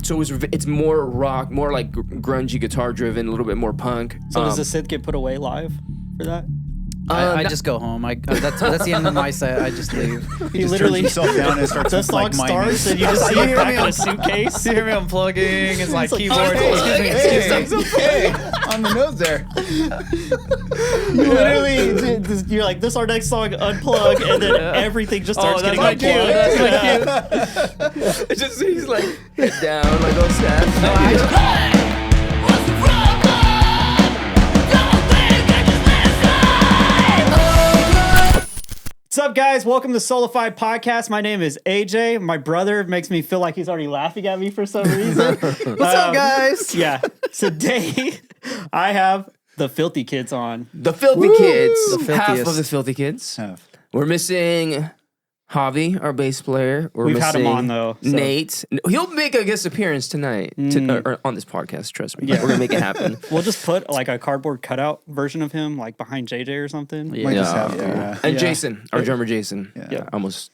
So it's more rock, more like grungy guitar driven, a little bit more punk. So does the synth get put away live for that? I just go home. That's the end of my set. I just leave. He literally himself down and starts the song starts and you just see it back in a suitcase. You hear me unplugging. It's like keyboard. Hey, on the nose there. You literally, you're like, this is our next song, Unplug, and then everything just starts getting unplugged. It's just he's like head down, like on staff. What's up, guys? Welcome to Solafide Podcast. My name is AJ. My brother makes me feel like he's already laughing at me for some reason. What's up, guys? Yeah. Today, I have the Filthy Kids on. The Filthy Kids. The Half filthiest. of the Filthy Kids. Half. We're missing Javi, our bass player. We've had him on, though. So. Nate. He'll make a guest appearance tonight or on this podcast, trust me. Yeah. We're going to make it happen. We'll just put like a cardboard cutout version of him like behind JJ or something. Might just have to, yeah. And Yeah. Jason, our drummer Jason. Yeah. Almost.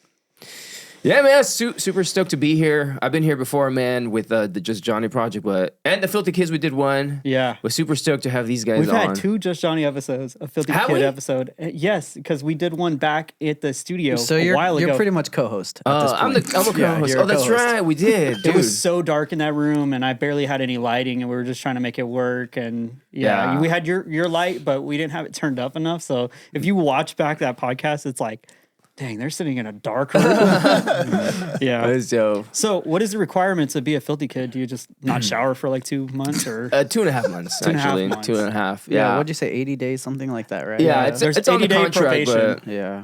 Yeah, man, super stoked to be here. I've been here before, man, with the Just Jonnie project, and the Filthy Kids, we did one. Yeah. We're super stoked to have these guys We've on. had 2 Just Jonnie episodes, a Filthy Have Kid we? episode. Yes, because we did one back at the studio So a while ago. you're pretty much co-host at this I'm point. a co-host. you're Oh, a that's co-host. right, we did, dude. It was so dark in that room, and I barely had any lighting, and we were just trying to make it work. And Yeah. we had your light, but we didn't have it turned up enough. So if you watch back that podcast, it's like, dang, they're sitting in a dark room. That Yeah. was dope. So what is the requirement to be a Filthy Kid? Do you just not shower for like 2 months or? 2.5 months, 2.5 actually. months. 2.5. Yeah, Yeah. what'd you say? 80 days, something like that, right? Yeah, There's it's on the 80-day contract, probation. but Yeah.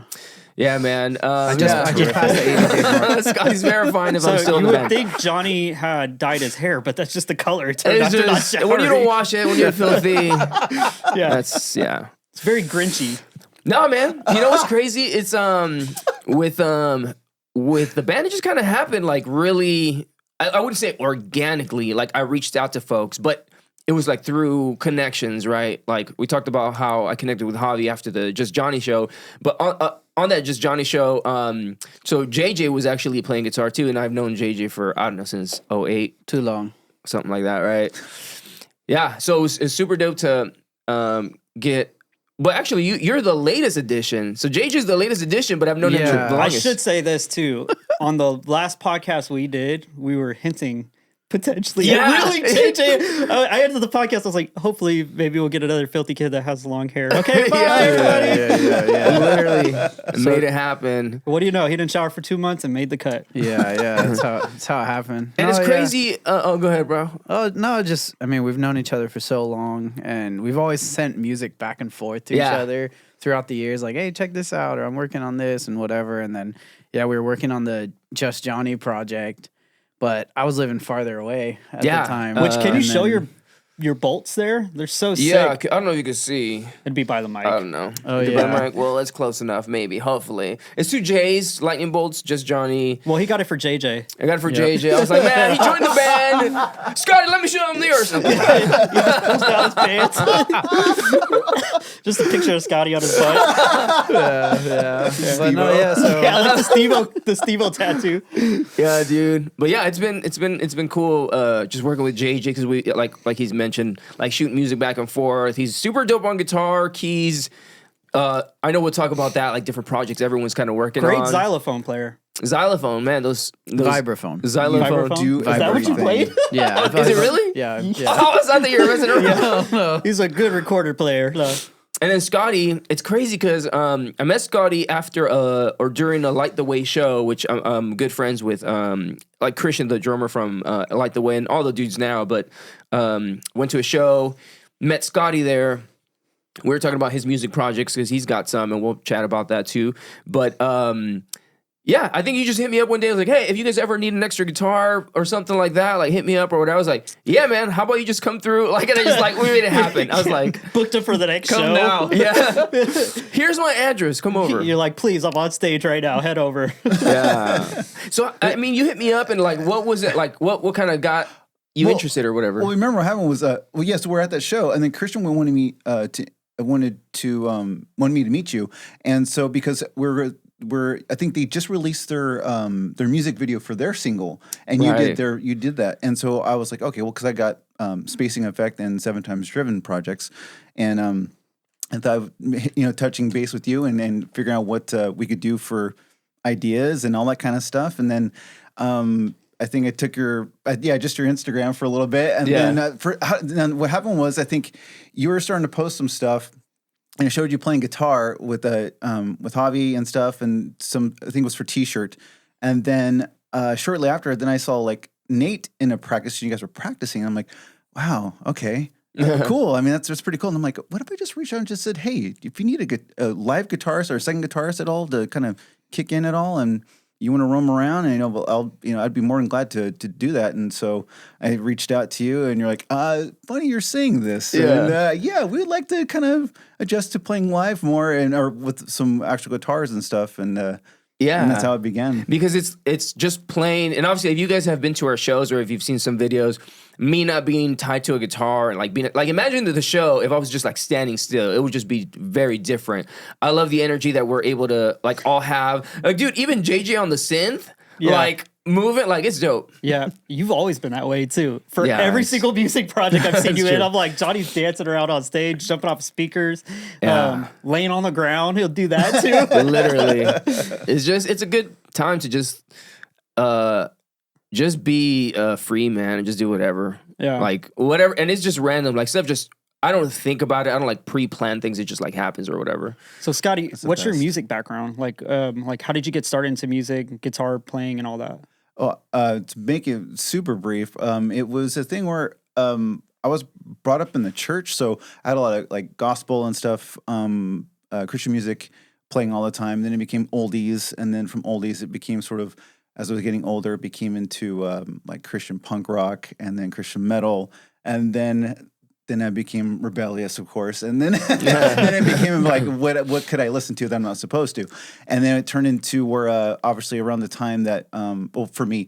yeah, man. I just passed the 80 days mark. Scotty's verifying if So I'm still in you the would band. think Johnny had dyed his hair, but that's just the color. It turned It's out to not just, showering. when you don't wash it, when you're filthy, Yeah, that's, yeah. it's very grinchy. No, man. You know what's crazy? It's with the band, it just kind of happened like really. I wouldn't say organically. Like I reached out to folks, but it was like through connections, right? Like we talked about how I connected with Javi after the Just Jonnie show, but on that Just Jonnie show, so JJ was actually playing guitar too, and I've known JJ for I don't know since 2008, Too long. something like that, right? Yeah. So it's super dope to get. But actually, you're the latest edition. So JJ's the latest edition, but I've known him Yeah. the I longest. should say this too. On the last podcast we did, we were hinting potentially. Yeah. Really, JJ. I ended the podcast. I was like, hopefully, maybe we'll get another Filthy Kid that has long hair. Okay, bye, everybody. Yeah. Literally made it happen. What do you know? He didn't shower for 2 months and made the cut. Yeah. That's how it happened. And No, it's yeah. crazy. Go ahead, bro. Oh, no, I mean, we've known each other for so long, and we've always sent music back and forth to each Yeah. other throughout the years, like, hey, check this out, or I'm working on this, and whatever. And then, yeah, we were working on the Just Jonnie project, but I was living farther away at Yeah. the time. Which can you and show then- your bolts there? They're so Yeah, sick. I don't know if you can see. It'd be by the mic. I don't know. Oh, But yeah. I'm like, well, that's close enough, maybe, hopefully. It's 2 J's, lightning bolts, Just Jonnie. Well, he got it for JJ. I got it for JJ. I was like, man, he joined the band. Scotty, let me show him the or something. Pulls down his pants. Just a picture of Scotty on his butt. Yeah. But no, yeah, so. Yeah, like the Steve-O tattoo. Yeah, dude. But yeah, it's been cool just working with JJ because we like he's mentioned, like shooting music back and forth. He's super dope on guitar, keys. I know we'll talk about that, like different projects everyone's kind of working Great on. xylophone player. Xylophone, man, those Vibraphone. xylophone. Vibraphone? Is that what you everything. played? Yeah. Is it really? Yeah. Oh, is that you're messing around? He's a good recorder player. No. And then Scotty, it's crazy because I met Scotty after or during a Light the Way show, which I'm good friends with, like Christian, the drummer from Light the Way, and all the dudes now. But went to a show, met Scotty there. We were talking about his music projects because he's got some, and we'll chat about that too. But yeah, I think you just hit me up one day. I was like, hey, if you guys ever need an extra guitar or something like that, like hit me up or whatever. I was like, yeah, man, how about you just come through? Like, and I just like, we made it happen. I was like, Booked him for the next come show. now. Yeah. Here's my address. Come over. You're like, please, I'm on stage right now. Head over. Yeah. So, I mean, you hit me up and like, what was it? Like, what kind of got you interested or whatever? Well, remember what happened was, yes, we're at that show, and then Christian wanted me to meet you, and so because I think they just released their music video for their single, and you did that, and so I was like, okay, well, because I got Spacing Effect and 7 Times Driven projects, and I thought, touching base with you and figuring out what we could do for ideas and all that kind of stuff. And then I think I took just your Instagram for a little bit. And then what happened was, I think you were starting to post some stuff, and I showed you playing guitar with Javi and stuff, and I think it was for T-shirt. And then shortly after, then I saw like Nate in a practice, and you guys were practicing. And I'm like, wow, okay. Cool. I mean, that's pretty cool. And I'm like, what if I just reached out and just said, hey, if you need a live guitarist or a second guitarist at all to kind of kick in at all, and you want to roam around, and I'd be more than glad to do that. And so I reached out to you, and you're like, funny you're saying this. Yeah. And we'd like to kind of adjust to playing live more or with some actual guitars and stuff. And and that's how it began. Because it's just plain, and obviously if you guys have been to our shows or if you've seen some videos, me not being tied to a guitar and like being like, imagine the show if I was just like standing still, it would just be very different. I love the energy that we're able to like all have. Like, dude, even JJ on the synth, like moving, like it's dope. Yeah, you've always been that way too. For every single music project I've seen you in, I'm like, Johnny's dancing around on stage, jumping off speakers, laying on the ground. He'll do that too. Literally, it's a good time to just be free, man, and just do whatever. Yeah, like whatever, and it's just random, like stuff. Just I don't think about it. I don't like pre-plan things. It just like happens or whatever. So Scotty, what's your music background? Like how did you get started into music, guitar playing, and all that? Oh, to make it super brief, it was a thing where I was brought up in the church, so I had a lot of like gospel and stuff, Christian music playing all the time. Then it became oldies, and then from oldies it became sort of, as I was getting older, it became into like Christian punk rock, and then Christian metal, and then I became rebellious, of course, and then then it became like, what could I listen to that I'm not supposed to? And then it turned into where obviously around the time that for me,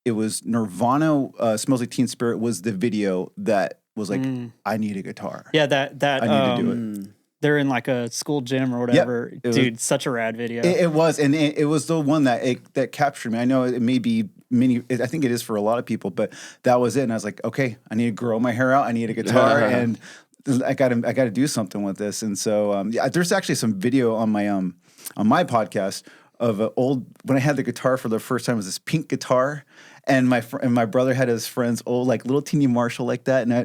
it was Nirvana, Smells Like Teen Spirit was the video that was like, I need a guitar. Yeah, that I need to do it. They're in like a school gym or whatever. Yep, dude, such a rad video. It was, and it was the one that captured me. I know it may be I think it is for a lot of people, but that was it. And I was like, okay, I need to grow my hair out. I need a guitar, and I got to do something with this. And so, there's actually some video on my podcast of when I had the guitar for the first time. It was this pink guitar. And my brother had his friend's old like little teeny Marshall like that, and I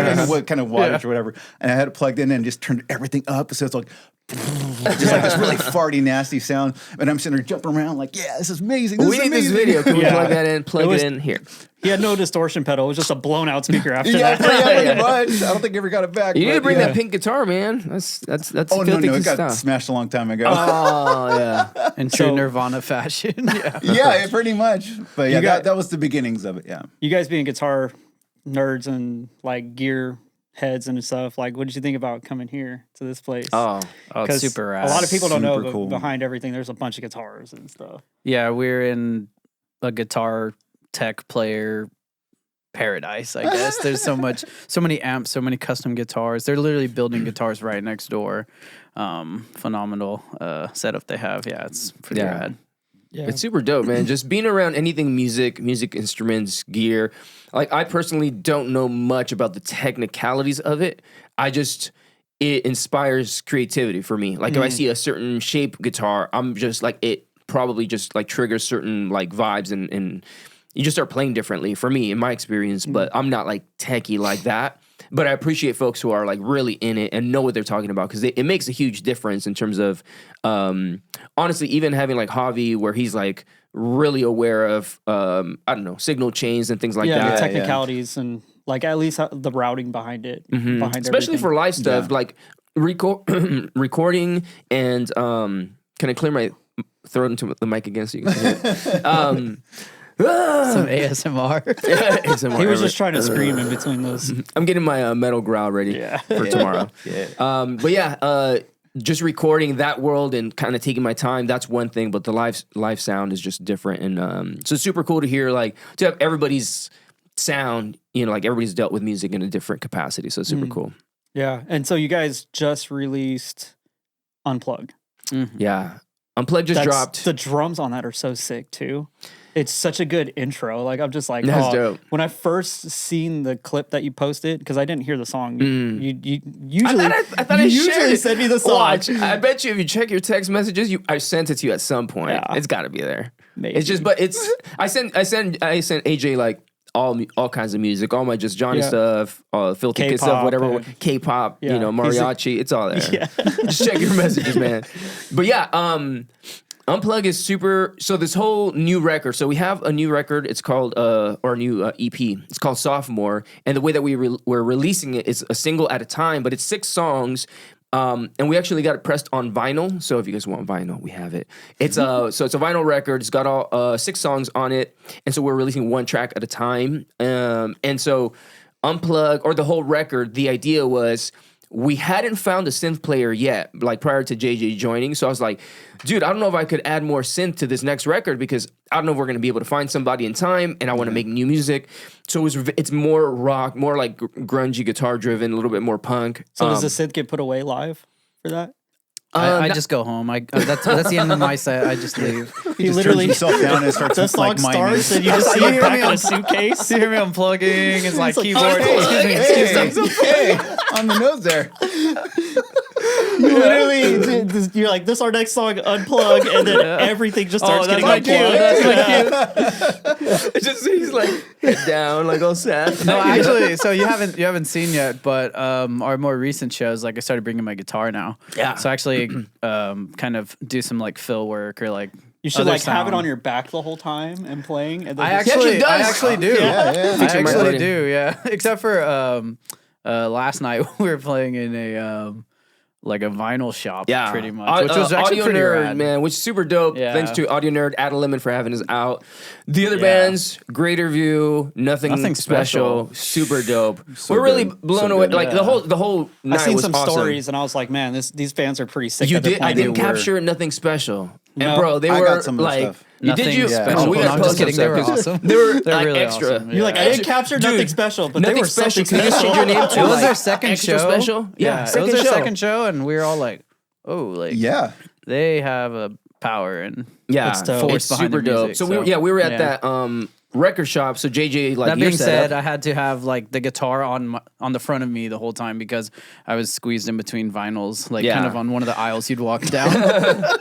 don't know what kind of wattage or whatever. And I had it plugged in and just turned everything up, so it's like just like this really farty, nasty sound. And I'm sitting there jumping around like, yeah, this is amazing. We need this video. Can we plug that in? Plug it in here. He had no distortion pedal. It was just a blown out speaker after that. Yeah, pretty much. I don't think I ever got it back. You need to bring that pink guitar, man. That's oh no, it got smashed a long time ago. Oh yeah, in true Nirvana fashion. Yeah, pretty much. But yeah, that was the beginnings of it. Yeah, you guys being guitar nerds and like gear heads and stuff, like what did you think about coming here to this place? Oh, it's super rad. A lot of people don't know, cool. But behind everything there's a bunch of guitars and stuff. Yeah, we're in a guitar tech player paradise, I guess. There's so many amps, so many custom guitars. They're literally building guitars right next door. Phenomenal setup they have. Yeah, it's pretty rad. Yeah. It's super dope, man. Just being around anything music instruments, gear. Like, I personally don't know much about the technicalities of it. It inspires creativity for me. Like, if I see a certain shape guitar, I'm just like, it probably just like triggers certain like vibes and you just start playing differently for me in my experience, but I'm not like techie like that. But I appreciate folks who are like really in it and know what they're talking about, because it makes a huge difference in terms of, honestly, even having like Javi where he's like really aware of, I don't know, signal chains and things like that. Yeah, the technicalities and like at least the routing behind it. Behind especially everything. for live stuff, like recording and, can I clear my throat into the mic again so you can hear it? Some ASMR. ASMR. He was just trying to scream in between those. I'm getting my metal growl ready for tomorrow. But yeah, just recording that world and kind of taking my time, that's one thing, but the live sound is just different. And so it's super cool to hear, like, to have everybody's sound, you know, like everybody's dealt with music in a different capacity. So it's super cool. Yeah. And so you guys just released Unplug. Yeah. Unplug just dropped. The drums on that are so sick too. It's such a good intro. Like I'm just like, That's dope. When I first seen the clip that you posted, because I didn't hear the song. You usually, I thought I usually sent me the song. Watch, I bet you if you check your text messages, I sent it to you at some point. Yeah. It's got to be there. Maybe. It's just, but it's I sent AJ like all kinds of music, all my just Jonnie stuff, Filthy Kid stuff, whatever, K-pop, mariachi, it's all there. Yeah. Just check your messages, man. But yeah, Unplug is super. So this whole new record. So we have a new record. It's called or a new EP. It's called Sophomore. And the way that we're releasing it is a single at a time. But it's 6 songs. And we actually got it pressed on vinyl. So if you guys want vinyl, we have it. It's so it's a vinyl record. It's got all 6 songs on it. And so we're releasing 1 track at a time. And so Unplug or the whole record. The idea was, we hadn't found a synth player yet, like prior to JJ joining. So I was like, dude, I don't know if I could add more synth to this next record because I don't know if we're going to be able to find somebody in time, and I want to make new music. So it's more rock, more like grungy guitar driven, a little bit more punk. So does the synth get put away live for that? I just go home. That's the end of my set. I just leave. He literally turns himself down and starts the song starts and you just see it back in a suitcase. You hear me unplugging. It's like keyboard. Hey, on the nose there. You literally, you're like, this is our next song, Unplug, and then everything just starts getting unplugged. It's just he's like head down, like all sad. No, actually, so you haven't seen yet, but our more recent shows, like I started bringing my guitar now. Yeah. So actually, kind of do some like fill work or like. You should like have it on your back the whole time and playing. And then I actually do. Yeah. I actually do. Yeah. Except for last night we were playing in a like a vinyl shop, pretty much, which was actually Audio pretty Nerd, rad. man, which is super dope. Yeah. Thanks to Audio Nerd, Add a Lemon for having us out. The other bands, Greater View, Nothing Special, super dope. So we're really good. blown So away. good. Like the whole night I've seen was some awesome. stories and I was like, man, these fans are pretty sick. You at their did. I point. didn't capture Nothing Special. No. And bro, they I were got some of the like. stuff. Did you? Special. Oh, we No, got I'm just kidding. They were awesome. They were They're like really extra. awesome. You're like, I didn't capture Nothing Special, but they were Special. something Can you just change your name to It was like, their second Extra show. Special? Yeah, it was their second show, and we were all like, oh, like they have a power and it's force behind super their music, dope. So we were at that record shop. So JJ, like, that being said, I had to have like the guitar on the front of me the whole time because I was squeezed in between vinyls, like kind of on one of the aisles you'd walk down. I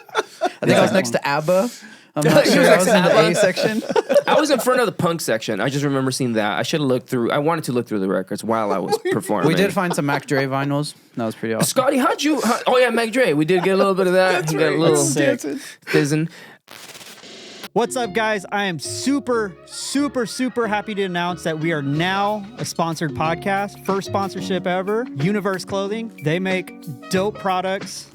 think I was next to ABBA. I'm not sure. I was in the A section. I was in front of the punk section. I just remember seeing that. I should have looked through. I wanted to look through the records while I was performing. We did find some Mac Dre vinyls. That was pretty awesome. Scotty, oh yeah, Mac Dre. We did get a little bit of that. That's got right. a little fizzing. What's up, guys? I am super, super, super happy to announce that we are now a sponsored podcast. First sponsorship ever. Universe Clothing. They make dope products.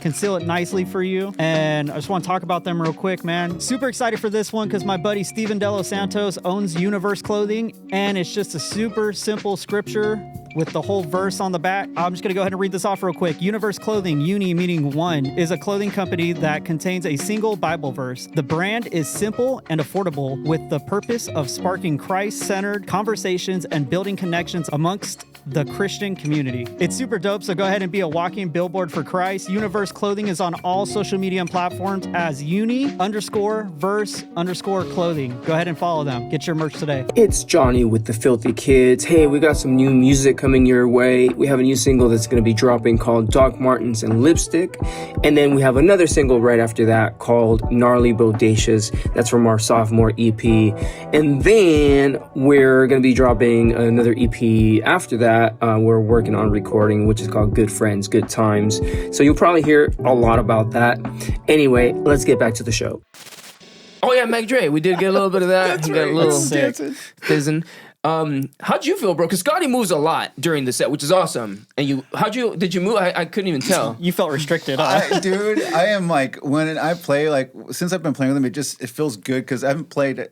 Conceal it nicely for you. And I just want to talk about them real quick, man. Super excited for this one because my buddy Steven De Los Santos owns Universe Clothing, and it's just a super simple scripture with the whole verse on the back. I'm just gonna go ahead and read this off real quick. Universe Clothing, uni meaning one, is a clothing company that contains a single Bible verse. The brand is simple and affordable with the purpose of sparking Christ-centered conversations and building connections amongst the Christian community. It's super dope, so go ahead and be a walking billboard for Christ. Universe Clothing is on all social media platforms as uni_verse_clothing. Go ahead and follow them. Get your merch today. It's Jonnie with the Filthy Kids. Hey, we got some new music coming your way. We have a new single that's going to be dropping called Martens and Lipstick. And then we have another single right after that called Gnarly Bodas. That's from our Sophomore EP. And then we're going to be dropping another EP after that. We're working on recording, which is called Good Friends, Good Times. So you'll probably hear a lot about that. Anyway, let's get back to the show. Oh yeah, Mac Dre. We did get a little bit of that. That's got right. a little fizzing. How'd you feel, bro? Because Scotty moves a lot during the set, which is awesome. And did you move? I couldn't even tell. You felt restricted, huh? Dude, I am like, when I play, like, since I've been playing with him, it feels good because I haven't played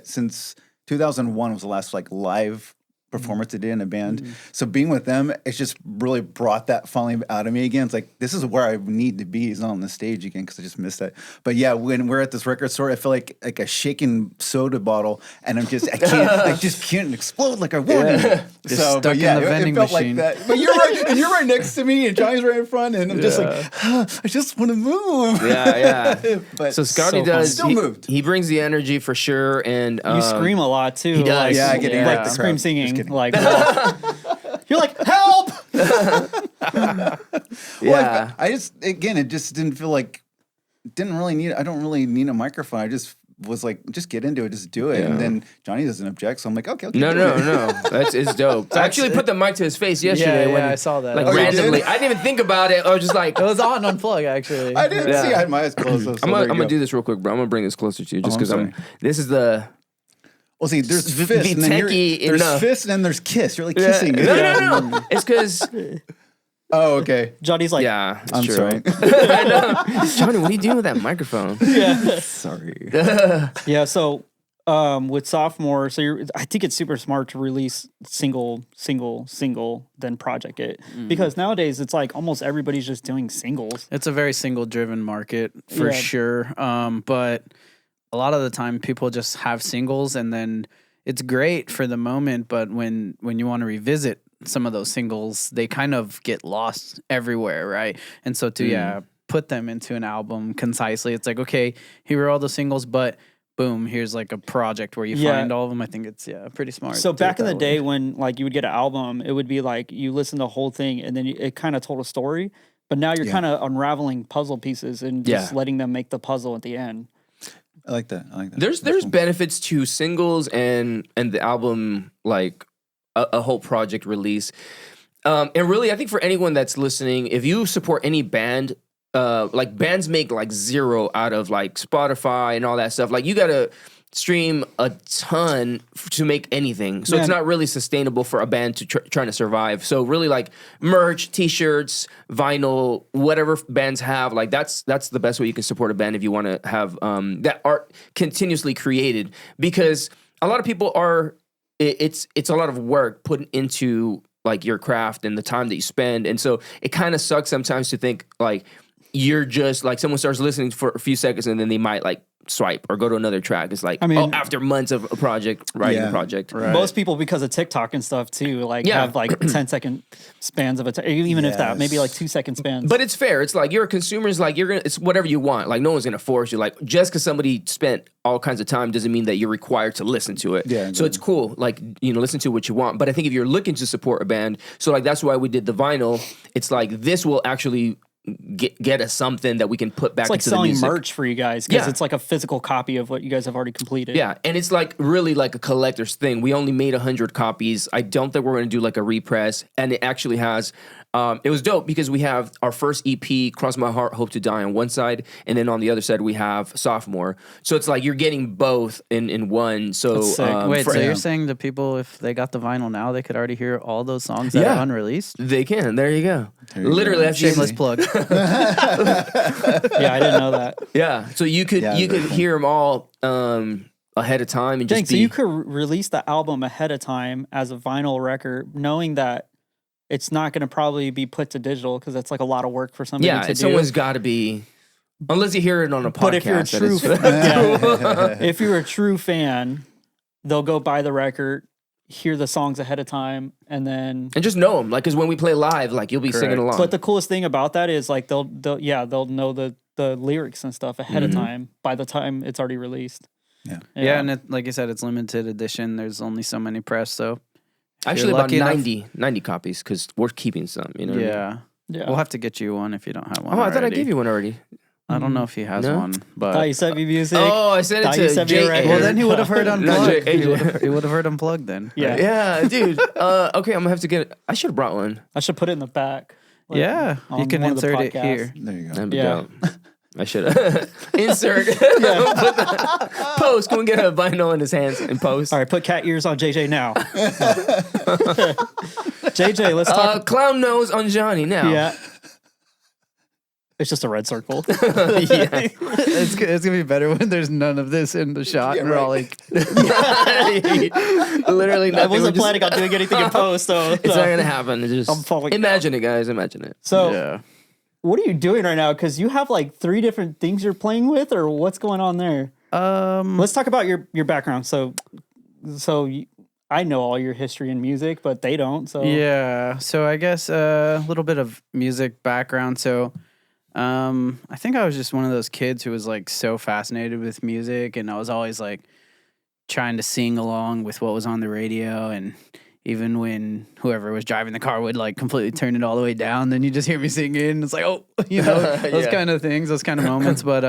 since 2001 was the last like live performance they did in a band. So being with them, it's just really brought that feeling out of me again. It's like, this is where I need to be, is not on the stage again, because I just missed that. But yeah, when we're at this record store, I feel like a shaken soda bottle, and I just can't explode like I want. Just stuck in the vending it felt machine. like that. But you're right, and you're right next to me, and Johnny's right in front, and I'm just like, I just want to move. Yeah. But So Scotty so does. Still moved. He brings the energy for sure, and You scream a lot too. he does. Like, Yeah, I get like like the the scream crowd. singing. Just kidding. Like you're like, help! yeah. I just, again, it just didn't feel like, I don't really need a microphone. I just was like, just get into it, just do it. Yeah. And then Johnny doesn't object, so I'm like, okay, I'll keep No, doing no, it. no. It's dope. I actually put the mic to his face yesterday. when I saw that. Like Oh, you did? randomly. I didn't even think about it. I was just like, It was on Unplug, actually. I didn't Yeah. see, I had my eyes closed. So I'm there you gonna go. do this real quick, bro. I'm gonna bring this closer to you just I'm because sorry. this is the. Well, see, there's Be fist, and then techie there's enough. fist, and then there's kiss. You're like kissing. No. It's because. Oh, okay. Johnny's like, Yeah, it's I'm true. sorry. I know. Johnny, what are you doing with that microphone? Sorry. yeah. So with Sophomore, I think it's super smart to release single, then project it, because nowadays it's like almost everybody's just doing singles. It's a very single-driven market for Yeah. sure. But a lot of the time, people just have singles, and then it's great for the moment. But when you want to revisit some of those singles, they kind of get lost everywhere, right? And so to put them into an album concisely, it's like, okay, here are all the singles, but boom, here's like a project where you find all of them. I think it's pretty smart. So to do back it in the that day way. when like you would get an album, it would be like you listen to the whole thing and then it kind of told a story. But now you're kind of unraveling puzzle pieces and just letting them make the puzzle at the end. I like that. There's benefits to singles and the album, like a whole project release. And really, I think for anyone that's listening, if you support any band, like bands make like zero out of like Spotify and all that stuff. Like you gotta stream a ton to make anything. So it's not really sustainable for a band to trying to survive. So really like merch, t-shirts, vinyl, whatever bands have, like that's the best way you can support a band if you want to have that art continuously created, because a lot of people are, it's a lot of work put into like your craft and the time that you spend. And so it kind of sucks sometimes to think like you're just like someone starts listening for a few seconds and then they might like swipe or go to another track. It's like, I mean, after months of a project, writing a project. Right. Most people, because of TikTok and stuff too, like have like 10-second spans of it, even if that, maybe like 2-second spans. But it's fair. It's like you're a consumer. It's like it's whatever you want. Like no one's gonna force you. Like just because somebody spent all kinds of time doesn't mean that you're required to listen to it. Yeah, so it's cool. Like listen to what you want. But I think if you're looking to support a band, so like that's why we did the vinyl. It's like this will actually get us something that we can put back it's like into the selling music. merch for you guys because it's like a physical copy of what you guys have already completed. Yeah, and it's like really like a collector's thing. We only made 100 copies. I don't think we're going to do like a repress, and it actually has. It was dope because we have our first EP, Cross My Heart, Hope to Die on one side, and then on the other side we have Sophomore. So it's like you're getting both in one. So That's sick. Wait, so you're saying the people, if they got the vinyl now, they could already hear all those songs that are unreleased? they can. There you go. Literally, that's Shameless plug. Yeah, I didn't know that. Yeah, so you could hear them all ahead of time and Dang, just so you could release the album ahead of time as a vinyl record, knowing that it's not going to probably be put to digital because that's like a lot of work for somebody to do. someone's got to be, unless you hear it on a podcast. But if you're a true, if you're a true fan, they'll go buy the record, hear the songs ahead of time, and then and just know them, like because when we play live, like you'll be singing along. But the coolest thing about that is like they'll know the lyrics and stuff ahead of time by the time it's already released. Yeah, and it, like you said, it's limited edition. There's only so many press, so actually about lucky enough- 90 copies because we're keeping some. You know. What I mean? Yeah. We'll have to get you one if you don't have one. Oh, I thought I already. gave you one already. I don't know if he has No? one, but Thought you sent me music. Oh, I sent Thought it you to sent me a Jay. record. well, then he would have heard Unplugged. AJ. He would have heard Unplugged then. Yeah. Yeah, dude. Okay, I'm gonna have to get it. I should have brought one. I should put it in the back. like, Yeah, you on can one of the insert it podcasts. here. There you go. That'd be Yeah. dope. I should have insert. Post. Go and get a vinyl in his hands and post. All right, put cat ears on JJ now. JJ, let's talk. Clown nose on Johnny now. Yeah. It's just a red circle. Yeah. It's gonna be better when there's none of this in the shot, and we're all like, Literally, I wasn't planning on doing anything in post, so It's not gonna happen. It's just I'm falling imagine it, guys. Imagine it. So, yeah. what are you doing right now? Because you have like 3 different things you're playing with, or what's going on there? Let's talk about your background. So I know all your history in music, but they don't. So Yeah. So I guess a little bit of music background. So I think I was just one of those kids who was like so fascinated with music, and I was always like trying to sing along with what was on the radio, and even when whoever was driving the car would like completely turn it all the way down, then you just hear me singing. It's like, oh, those kind of things, those kind of moments. But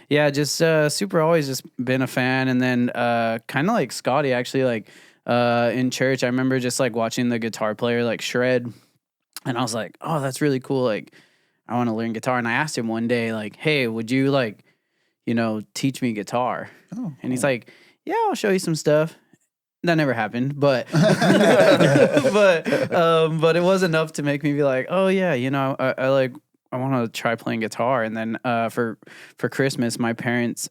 yeah, just super always just been a fan. And then kind of like Scotty, actually, like in church, I remember just like watching the guitar player like shred, and I was like, oh, that's really cool. Like, I want to learn guitar. And I asked him one day, like, hey, would you like, teach me guitar? Oh, and he's like, yeah, I'll show you some stuff. That never happened, but but it was enough to make me be like, oh yeah, I want to try playing guitar. And then for Christmas, my parents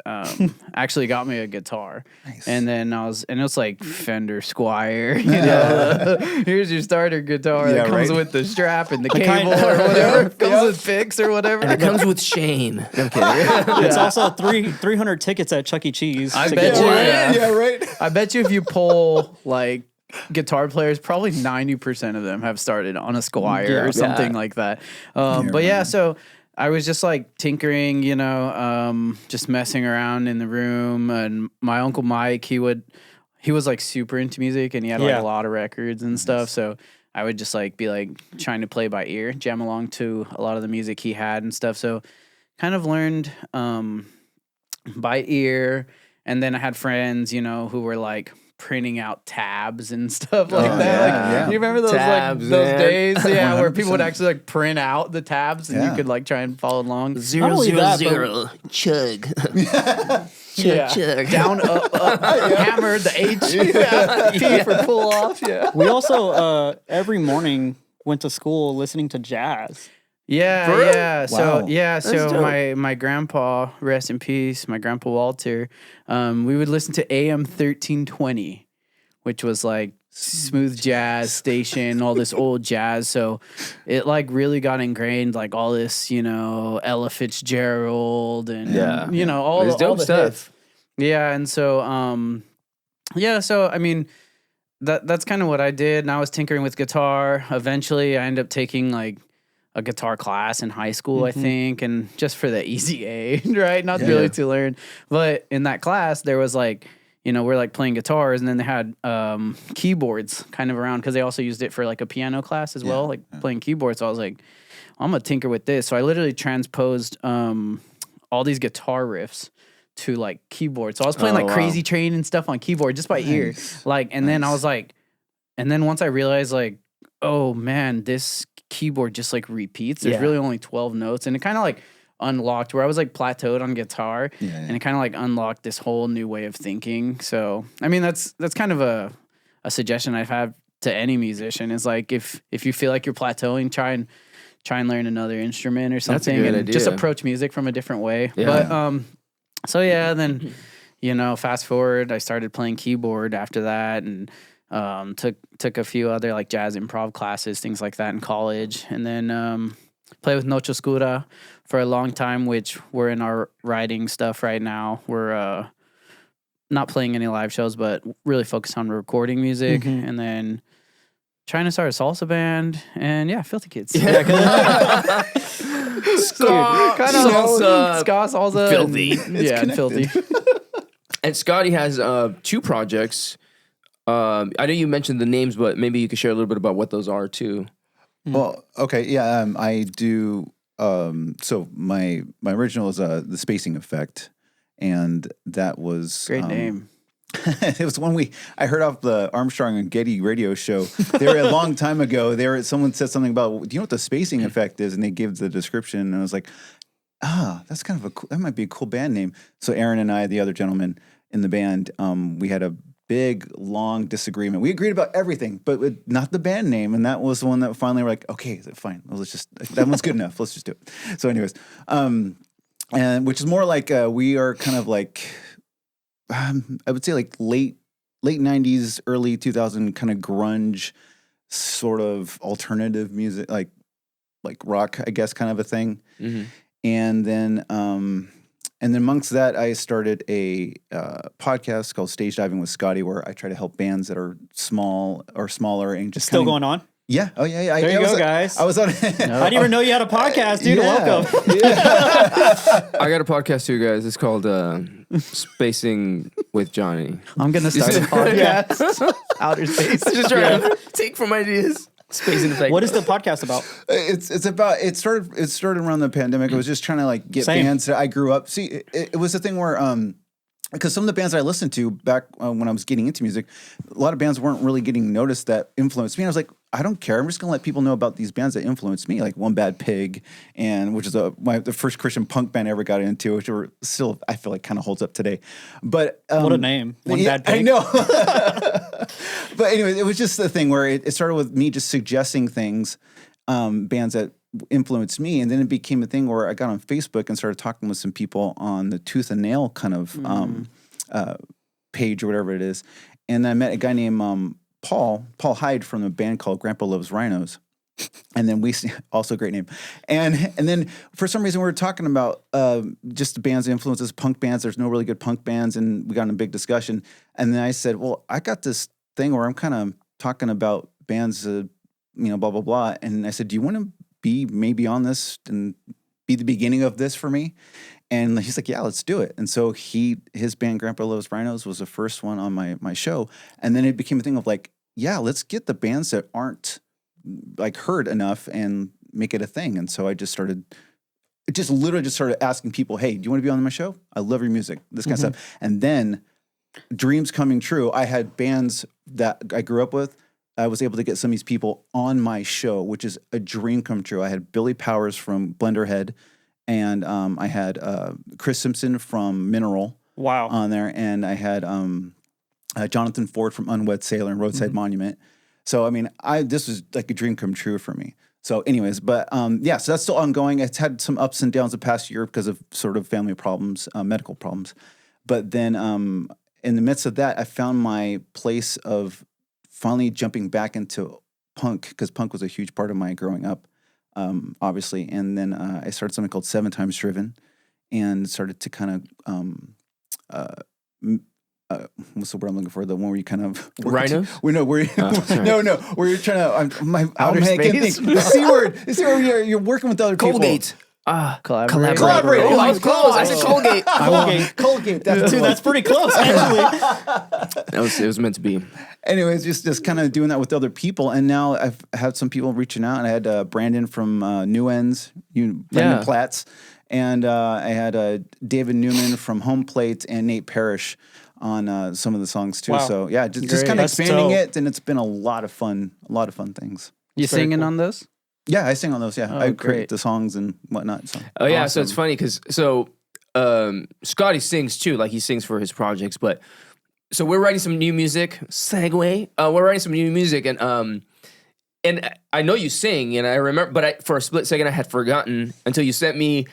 actually got me a guitar. Nice. And then it was like Fender Squire, here's your starter guitar that comes with the strap and the cable or whatever. Comes with picks or whatever. And it comes with Shane. I'm kidding. It's also 300 tickets at Chuck E. Cheese. I to bet get you. one. Yeah, right. I bet you if you poll like guitar players, probably 90% of them have started on a Squire or something like that. But yeah, so I was just like tinkering, just messing around in the room. And my Uncle Mike, he was like super into music, and he had like a lot of records and stuff. So I would just like be like trying to play by ear, jam along to a lot of the music he had and stuff. So kind of learned by ear. And then I had friends, who were like printing out tabs and stuff like that. You remember those tabs, those man. days? Yeah, where people 100%. would actually like print out the tabs, and you could like try and follow along. Not 0, only 0, that, 0. Chug. Yeah. Chug. Down, up, hammer, the H, P for pull off. Yeah. We also every morning went to school listening to jazz. Yeah, For real? yeah. So Wow. yeah, so dope. my grandpa, rest in peace, my grandpa Walter, we would listen to AM 1320, which was like smooth jazz station, all this old jazz. So it like really got ingrained, like all this, Ella Fitzgerald and all It's the dope stuff. hits. Yeah, and so so I mean that's kind of what I did, and I was tinkering with guitar. Eventually I ended up taking like a guitar class in high school, I think, and just for the easy A, right? Not really to learn. But in that class, there was like, we're like playing guitars, and then they had keyboards kind of around because they also used it for like a piano class as well, like playing keyboards. So I was like, I'm going to tinker with this. So I literally transposed all these guitar riffs to like keyboard. So I was playing like Crazy Train and stuff on keyboard just by ear. Like, and then I was like, and then once I realized like, oh man, this keyboard just like repeats. There's really only 12 notes, and it kind of like unlocked where I was like plateaued on guitar, and it kind of like unlocked this whole new way of thinking. So I mean, that's kind of a suggestion I've had to any musician is like if you feel like you're plateauing, try and learn another instrument or something. That's a good and idea. just approach music from a different way. Yeah. But so yeah, then fast forward, I started playing keyboard after that, and took a few other like jazz improv classes, things like that in college, and then played with Noche Oscura for a long time, which we're in our writing stuff right now. We're not playing any live shows, but really focused on recording music, and then trying to start a salsa band, and Filthy Kids. Ska, salsa, Filthy. and filthy. And Scotty has 2 projects. I know you mentioned the names, but maybe you could share a little bit about what those are too. Well, okay, yeah, I do. So my original is the Spacing Effect, and that was Great name. It was one I heard off the Armstrong and Getty radio show. They were a long time ago. Someone said something about, do you know what the Spacing Effect is? And they gave the description, and I was like, that's kind of that might be a cool band name. So Aaron and I, the other gentleman in the band, we had a big, long disagreement. We agreed about everything, but not the band name. And that was the one that finally we're like, okay, fine. Well, that one's good enough. Let's just do it. So anyways, and which is more like we are kind of like, I would say like late 90s, early 2000 kind of grunge, sort of alternative music, like rock, I guess, kind of a thing. Mm-hmm. And then amongst that, I started a podcast called Stage Diving with Scotty, where I try to help bands that are small or smaller and just Still going on? Yeah. Oh, yeah. There you go, guys. I was on. I didn't even know you had a podcast, dude. Welcome. I got a podcast too, guys. It's called Spacing with Jonnie. I'm gonna start a podcast. Outer space. Just trying to take from ideas. Spacing effect. What is the podcast about? It's about it started around the pandemic. I was just trying to like get bands that I grew up. See, it was a thing where because some of the bands I listened to back when I was getting into music, a lot of bands weren't really getting noticed that influenced me. And I was like, I don't care. I'm just gonna let people know about these bands that influenced me, like One Bad Pig, and which is the first Christian punk band I ever got into, which were still I feel like kind of holds up today. But what a name, One Bad Pig. I know. But anyway, it was just the thing where it started with me just suggesting things, bands that influenced me, and then it became a thing where I got on Facebook and started talking with some people on the Tooth and Nail kind of page or whatever it is, and I met a guy named Paul Hyde from a band called Grandpa Loves Rhinos. And then also a great name. And then for some reason we were talking about just the bands that influences punk bands. There's no really good punk bands, and we got in a big discussion. And then I said, well, I got this thing where I'm kind of talking about bands, blah, blah, blah. And I said, do you want to be maybe on this and be the beginning of this for me? And he's like, yeah, let's do it. And so his band Grandpa Loves Rhinos was the first one on my show. And then it became a thing of like, yeah, let's get the bands that aren't like heard enough and make it a thing. And so I literally started asking people, hey, do you want to be on my show? I love your music, this kind of stuff. And then dreams coming true. I had bands that I grew up with. I was able to get some of these people on my show, which is a dream come true. I had Billy Powers from Blenderhead, and I had Chris Simpson from Mineral on there, and I had Jonathan Ford from Unwed Sailor and Roadside Monument. So, I mean, this was like a dream come true for me. So anyways, but so that's still ongoing. It's had some ups and downs the past year because of sort of family problems, medical problems. But then in the midst of that, I found my place of finally jumping back into punk, because punk was a huge part of my growing up, obviously. And then I started something called 7 Times Driven, and started to kind of what's the word I'm looking for? The one where you kind of Rhinos? Where you're trying to Outer space? The C word. The C word. You're working with other people. Colgate. Collaborate. Oh, I was close. I said Colgate. Colgate. Dude, that's pretty close, actually. It was meant to be. Anyways, just kind of doing that with other people, and now I've had some people reaching out, and I had Brandon from New Ends, Brandon Platts, and I had David Newman from Home Plate and Nate Parrish on some of the songs too. Wow. So yeah, just kind of expanding it, and it's been a lot of fun things. You singing on this? Yeah, I sing on those. Yeah, I create great. the songs and whatnot. So. Oh yeah, so it's funny because Scotty sings too, like he sings for his projects. But so we're writing some new music. Segue. We're writing some new music, and I know you sing, and I remember, but for a split second I had forgotten until you sent me.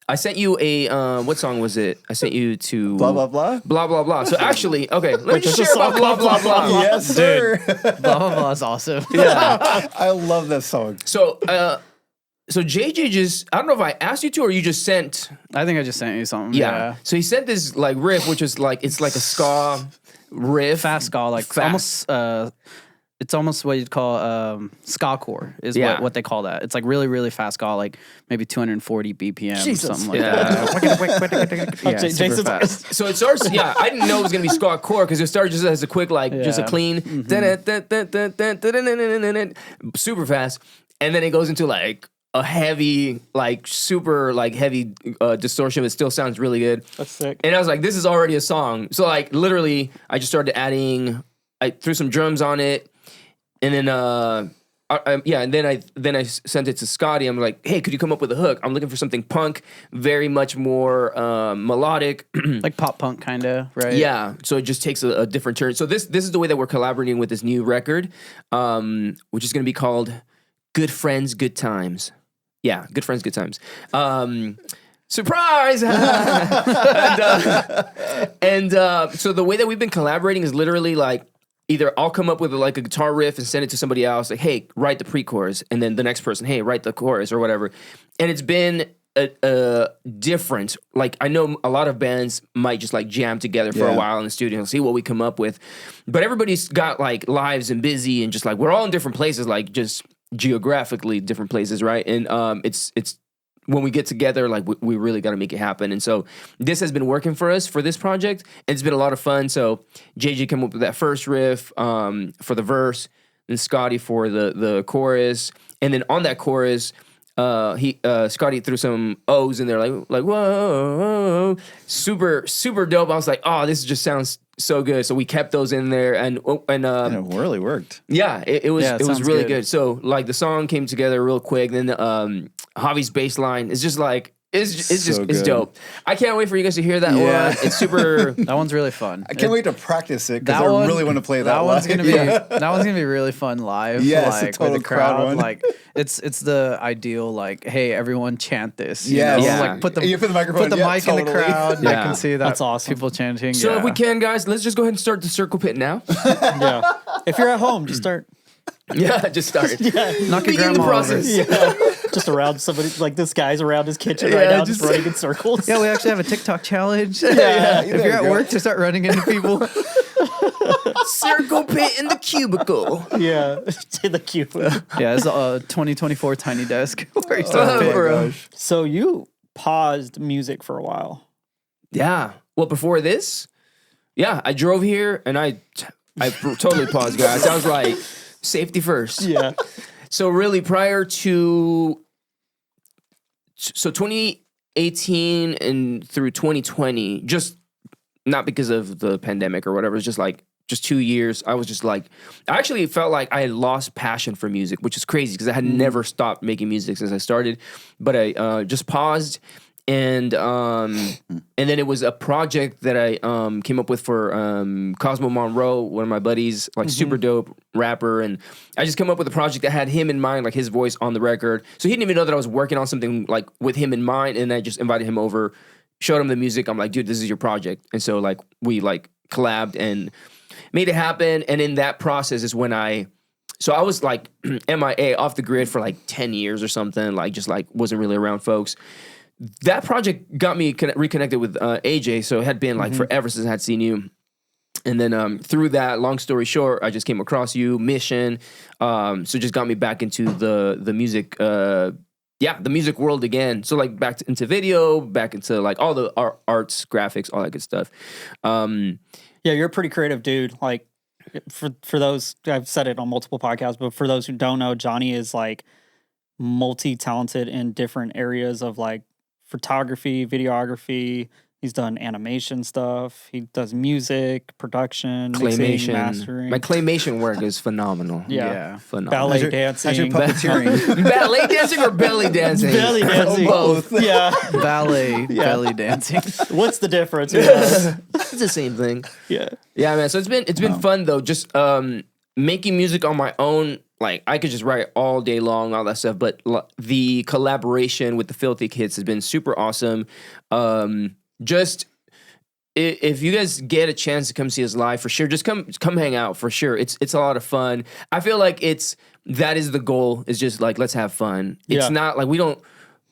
I sent you a what song was it? I sent you to Blah Blah Blah. Blah Blah Blah. So actually, okay, let me share about Blah Blah Blah. Yes, sir. Blah blah blah is awesome. Yeah, I love that song. So JJ just, I don't know if I asked you to or you just sent. I think I just sent you something. Yeah. So he sent this like riff, which is like, it's like a ska riff. Fast ska, like Fast. almost. It's almost what you'd call ska-core is what they call that. It's like really, really fast ska, like maybe 240 BPM, something like that. Yeah, super fast. So it starts, I didn't know it was going to be ska-core because it started just as a quick, just a clean, super fast. And then it goes into like a heavy, like super like heavy distortion, but it still sounds really good. That's sick. And I was like, this is already a song. So like literally, I just started adding, I threw some drums on it. And then and then I sent it to Scotty. I'm like, hey, could you come up with a hook? I'm looking for something punk, very much more melodic, like pop punk kind of, right? Yeah. So it just takes a different turn. So this is the way that we're collaborating with this new record, which is going to be called Good Friends, Good Times. Yeah, Good Friends, Good Times. Surprise! So the way that we've been collaborating is literally like either I'll come up with like a guitar riff and send it to somebody else, like, hey, write the pre-chorus, and then the next person, hey, write the chorus or whatever. And it's been a different. Like I know a lot of bands might just like jam together for a while in the studio and see what we come up with, but everybody's got like lives and busy and just like we're all in different places, like just geographically different places, right? And it's when we get together, like we really got to make it happen. And so this has been working for us for this project. And it's been a lot of fun. So JJ came up with that first riff for the verse, and Scotty for the chorus, and then on that chorus, Scotty threw some O's in there, like whoa, super dope. I was like, oh, this just sounds so good. So we kept those in there, and it really worked. Yeah, it was really good. good. So like the song came together real quick. Then Javi's bass line is just like it's dope. I can't wait for you guys to hear that one. It's super. That one's really fun. I can't wait to practice it because I really want to play that. One's gonna be that one's gonna be really fun live. Yes, like, a total with the crowd. one. Like it's the ideal. Like, hey, everyone chant this. Yes. You know? Yeah. Like put the microphone. Put the mic in the crowd. Yeah. I can see that. That's awesome. People chanting. So if we can, guys, let's just go ahead and start the circle pit now. Yeah. If you're at home, just start. Yeah, just start. knock your Begin the grandma process. over. Yeah. Just around somebody, like this guy's around his kitchen right now, just running in circles. Yeah, we actually have a TikTok challenge. Yeah. If you're at work, to start running into people. Circle pit in the cubicle. Yeah. To the cube. Yeah, it's a 2024 Tiny Desk. Where you Oh, start pit. bro. So you paused music for a while. Yeah. Well, before this, yeah, I drove here and I totally paused, guys. I was like, safety first. Yeah. So really prior to 2018 and through 2020, just not because of the pandemic or whatever, it's just like just 2 years, I was just like, I actually felt like I had lost passion for music, which is crazy because I had never stopped making music since I started, but I just paused. And then it was a project that I came up with for Cosmo Monroe, one of my buddies, like super dope rapper. And I just came up with a project that had him in mind, like his voice on the record. So he didn't even know that I was working on something like with him in mind. And I just invited him over, showed him the music. I'm like, dude, this is your project. And so like we like collabed and made it happen. And in that process is when I was like MIA off the grid for like 10 years or something, like just like wasn't really around folks. That project got me reconnected with AJ, so it had been like forever since I had seen you. And then through that, long story short, I just came across you, Mission. So just got me back into the music, the music world again. So like back into video, back into like all the arts, graphics, all that good stuff. Yeah, you're a pretty creative dude. Like for those, I've said it on multiple podcasts, but for those who don't know, Jonnie is like multi-talented in different areas of like photography, videography. He's done animation stuff. He does music, production, mixing, mastering. My claymation work is phenomenal. Yeah. Phenomenal. Ballet dancing. How's your puppeteering? Ballet dancing or belly dancing? Belly dancing. Both. Yeah. Ballet, belly dancing. What's the difference? Yeah. It's the same thing. Yeah. Yeah, man. So it's been fun though. Just making music on my own. Like I could just write all day long, all that stuff. But the collaboration with the Filthy Kids has been super awesome. Just if you guys get a chance to come see us live, for sure, just come hang out for sure. It's a lot of fun. I feel like that is the goal. Is just like let's have fun. It's not like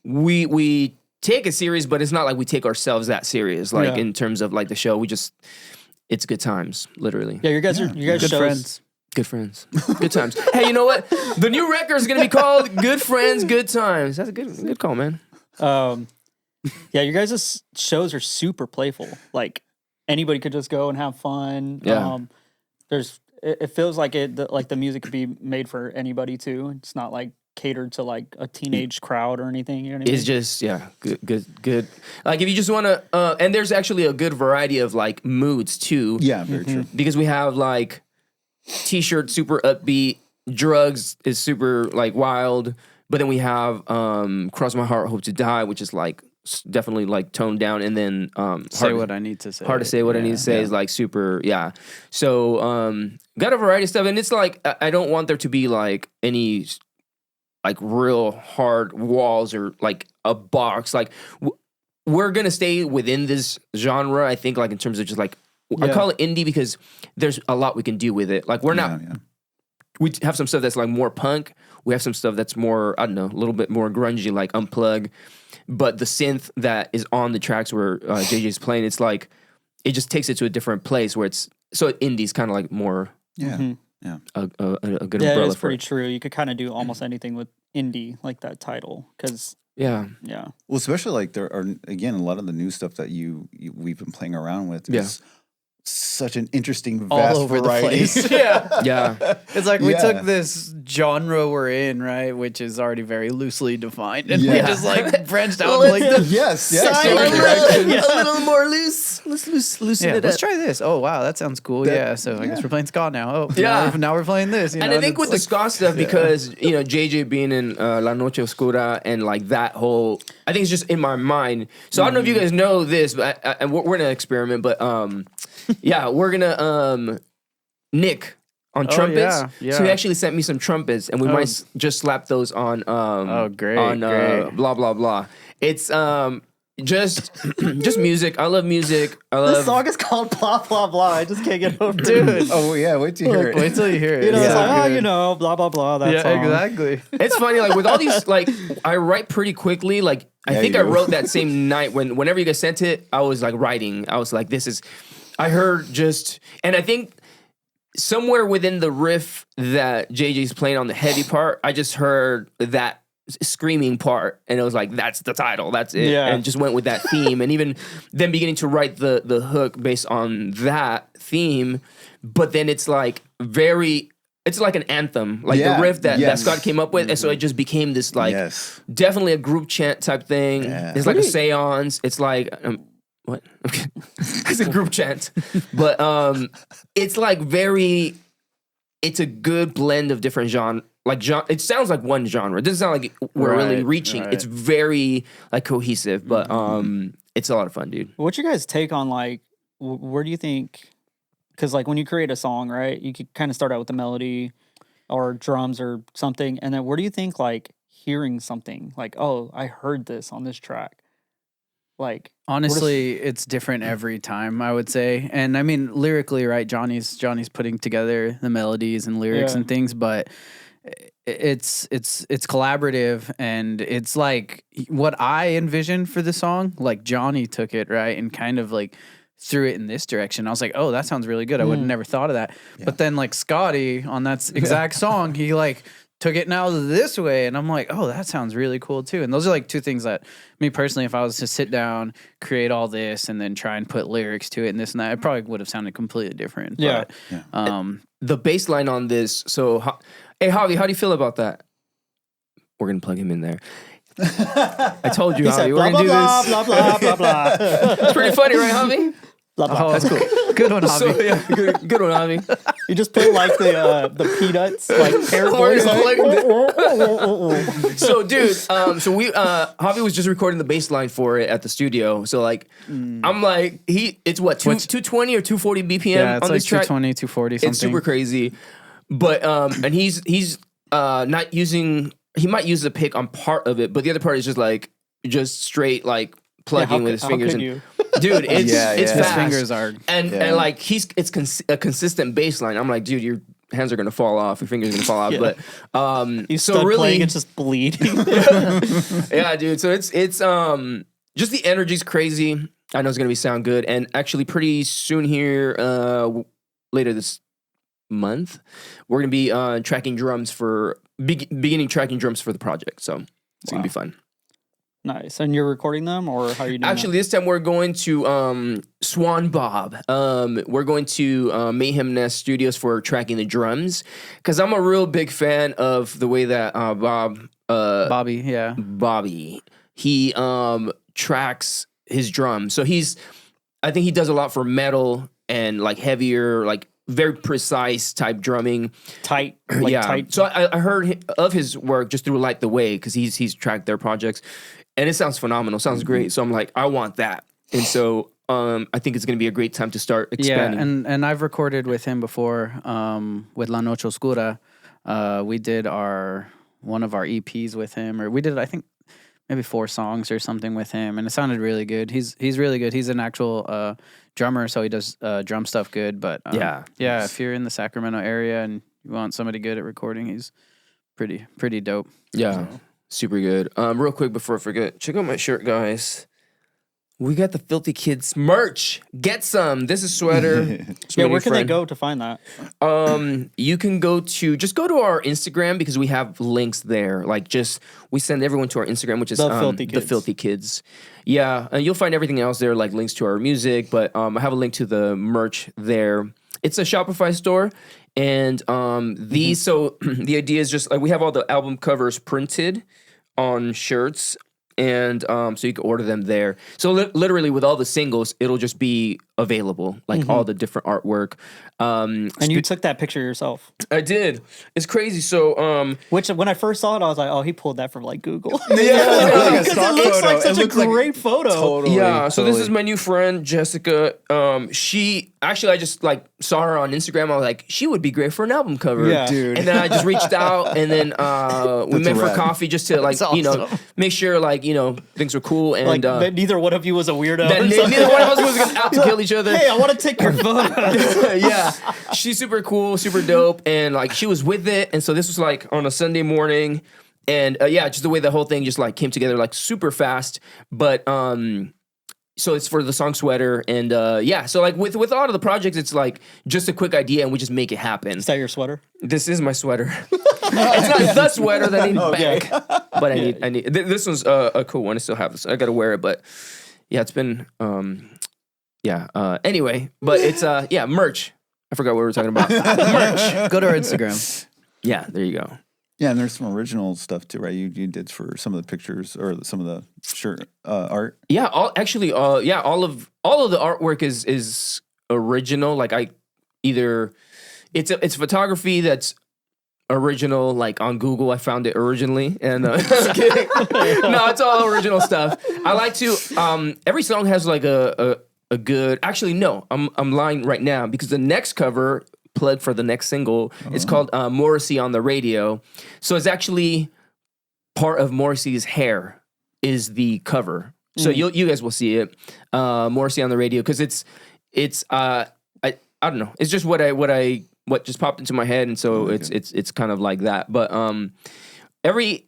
we take it serious, but it's not like we take ourselves that serious. Like in terms of like the show, it's good times, literally. Yeah, you guys Good shows, friends. Good friends. Good times. Hey, you know what? The new record is going to be called Good Friends, Good Times. That's a good call, man. Yeah, you guys' shows are super playful. Like anybody could just go and have fun. Yeah. It feels like the music could be made for anybody too. It's not like catered to like a teenage crowd or anything. You know what I mean? It's just, good. Like if you just want to, and there's actually a good variety of like moods too. Yeah, very true. Because we have like t-shirt, super upbeat, Drugs is super like wild, but then we have Cross My Heart, Hope to Die, which is like definitely like toned down, and then Say What I Need to Say. Hard to Say What I Need to Say is like super, So got a variety of stuff, and it's like I don't want there to be like any like real hard walls or like a box. Like we're gonna stay within this genre. I think like in terms of just like I call it indie because there's a lot we can do with it. Like we're not. We have some stuff that's like more punk. We have some stuff that's more, I don't know, a little bit more grungy, like Unplug. But the synth that is on the tracks where JJ's playing, it's like, it just takes it to a different place where it's, so indie's kind of like more, a good umbrella it's for pretty it. true. You could kind of do almost anything with indie, like that title, because Yeah. yeah. Well, especially like there are, again, a lot of the new stuff that we've been playing around with is such an interesting, vast all over variety. the place. Yeah. It's like we Yeah. took this genre we're in, right, which is already very loosely defined, and we Yeah. just like branched out Well, like Yes, A yes. little more loose. Let's loosen it let's up. try this. Oh wow, that sounds cool. So I guess we're playing ska now. Oh now we're playing this. You And know, I think with the ska stuff, because JJ being in La Noche Oscura and like that whole, I think it's just in my mind. So I don't know if you guys know this, but and we're gonna experiment. But we're gonna Nick on trumpets. yeah. So he actually sent me some trumpets, and we might just slap those on. Great, On great. blah blah blah. It's just music. I love music. I love. This song is called Blah Blah Blah. I just can't get over it. dude. Oh yeah, wait till you hear it. Wait till you hear it. You know, it's Yeah. like, blah blah blah. That song. exactly. It's funny, like with all these, like I write pretty quickly. Like I Yeah, think you I do. wrote that same night whenever you guys sent it, I was like writing. I was like, this is. I heard just, and I think somewhere within the riff that JJ's playing on the heavy part, I just heard that screaming part, and it was like, that's the title, that's it, Yeah. and just went with that theme, and even then beginning to write the hook based on that theme, but then it's like it's like an anthem, like Yeah, the riff that yes. Scott came up with, and so it just became this like Yes. definitely a group chant type thing. Yeah. It's like a seance. It's like what? Okay. It's a group chant, but it's like it's a good blend of different genre. Like it sounds like one genre. It doesn't sound like we're really Right, reaching. right. It's very like cohesive, but it's a lot of fun, dude. What's your guys' take on like where do you think? Because like when you create a song, right, you could kind of start out with the melody or drums or something, and then where do you think like hearing something like, oh, I heard this on this track, like Honestly, it's different every time, I would say. And I mean, lyrically, right? Johnny's putting together the melodies and lyrics Yeah. and things, but it's collaborative, and it's like what I envisioned for the song. Like Johnny took it, right, and kind of like threw it in this direction. I was like, oh, that sounds really good. I would have never thought of that. But then like Scotty on that exact song, he like took it now this way, and I'm like, oh, that sounds really cool too. And those are like two things that me personally, if I was to sit down, create all this, and then try and put lyrics to it and this and that, it probably would have sounded completely different. Yeah. But, The bass line on this. So, hey, Javi, how do you feel about that? We're gonna plug him in there. I told you, he Javi, said we're blah gonna blah do blah this. blah blah blah blah. It's pretty funny, right, Javi? Blah blah. that's cool. Good one, Javi. So, yeah, good one, Javi. You just put like the peanuts like parrot voice. So, dude, so we Javi was just recording the bass line for it at the studio. So, like, I'm like, it's what 220 or 240 BPM Yeah, it's on like this track. 220, 240 something. It's super crazy, but and he's not using. He might use the pick on part of it, but the other part is just straight like plugging with his fingers. You? Dude, it's His fast. fingers are. And like it's a consistent bass line. I'm like, dude, your hands are gonna fall off, your fingers are gonna fall off. Yeah. But He's so really, playing, it's just bleeding. yeah, dude. So it's just the energy's crazy. I know it's gonna sound good, and actually pretty soon here, later this month, we're gonna be tracking drums for beginning tracking drums for the project. So it's gonna be fun. Nice. And you're recording them, or how are you doing? Actually, this time we're going to Swan Bob. We're going to Mayhem Nest Studios for tracking the drums, because I'm a real big fan of the way that Bobby, yeah. Bobby, he tracks his drums. So I think he does a lot for metal and like heavier, like very precise type drumming. Tight. Tight. So I heard of his work just through Light the Way because he's tracked their projects, and it sounds phenomenal. Sounds great. So I'm like, I want that, and so I think it's going to be a great time to start expanding. Yeah, and I've recorded with him before with La Noche Oscura. We did one of our EPs with him, or we did, I think, maybe 4 songs or something with him, and it sounded really good. He's really good. He's an actual drummer, so he does drum stuff good. But yeah, if you're in the Sacramento area and you want somebody good at recording, he's pretty dope. Yeah, super good. Real quick before I forget, check out my shirt, guys. We got the Filthy Kids merch. Get some. This is sweater. Yeah, where can they go to find that? You can go to our Instagram because we have links there. Like we send everyone to our Instagram, which is the Filthy Kids. Yeah, and you'll find everything else there, like links to our music. But I have a link to the merch there. It's a Shopify store, and so the idea is just like we have all the album covers printed on shirts. And so you can order them there. So literally with all the singles, it'll just be available, like all the different artwork. And you took that picture yourself. I did. It's crazy. So which when I first saw it, I was like, oh, he pulled that from like Google. Yeah, because it looks like such a great photo. Totally, yeah. So this is my new friend Jessica. I just like saw her on Instagram. I was like, she would be great for an album cover. Yeah, dude. And then I just reached out, and then we met for coffee just to like make sure like things were cool. And like neither one of you was a weirdo. Neither one of us was out to kill each other. Hey, I want to take your photo. Yeah, she's super cool, super dope, and like she was with it. And so this was like on a Sunday morning, and just the way the whole thing just like came together like super fast. But so it's for the song Sweater, and so like with a lot of the projects, it's like just a quick idea, and we just make it happen. Is that your sweater? This is my sweater. It's not the sweater that I need back, but I need. This one's a cool one. I still have this. I gotta wear it, but yeah, it's been anyway, but it's merch. I forgot what we were talking about. Merch. Go to our Instagram. Yeah, there you go. Yeah, and there's some original stuff too, right? You did for some of the pictures or some of the shirt art. Yeah, all of the artwork is original. Like it's photography that's original. Like on Google, I found it originally, and I'm kidding. No, it's all original stuff. I like to. Every song has like a good. Actually, no, I'm lying right now because the next cover pled for the next single. It's called Morrissey on the Radio. So it's actually part of Morrissey's hair is the cover. So you guys will see it. Morrissey on the Radio, because it's I don't know. It's just what just popped into my head, and so it's kind of like that. But every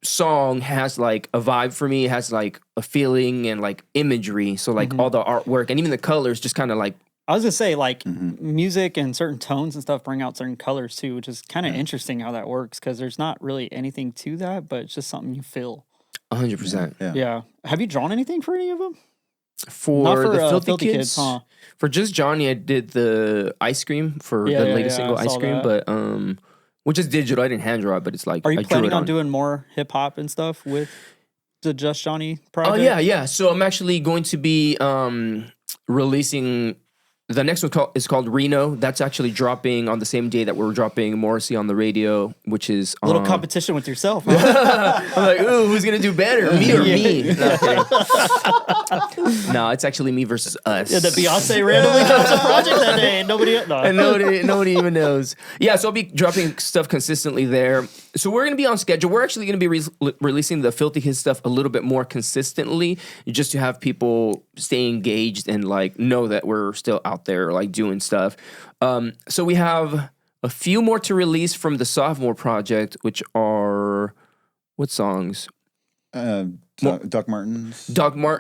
song has like a vibe for me. It has like a feeling and like imagery. So like all the artwork and even the colors just kind of like. I was gonna say like music and certain tones and stuff bring out certain colors too, which is kind of interesting how that works because there's not really anything to that, but it's just something you feel. 100%. Yeah. Have you drawn anything for any of them? For the Filthy Filthy Kids, Kids, huh? For just Jonnie, I did the ice cream for the latest single, Ice Cream, but which is digital. I didn't hand draw it, but it's like. Are you planning on doing more hip hop and stuff with the Just Jonnie project? Oh yeah. So I'm actually going to be releasing. The next one is called Reno. That's actually dropping on the same day that we're dropping Morrissey on the Radio, which is a little competition with yourself. Huh? I'm like, ooh, who's gonna do better, me or me? No, it's actually me versus us. Yeah, the Beyonce randomly drops a project that day, and nobody even knows. Yeah, so I'll be dropping stuff consistently there. So we're gonna be on schedule. We're actually gonna be releasing the Filthy Kids stuff a little bit more consistently, just to have people stay engaged and like know that we're still out there like doing stuff. So we have a few more to release from the Sophomore project, which are what songs? Doc Martens.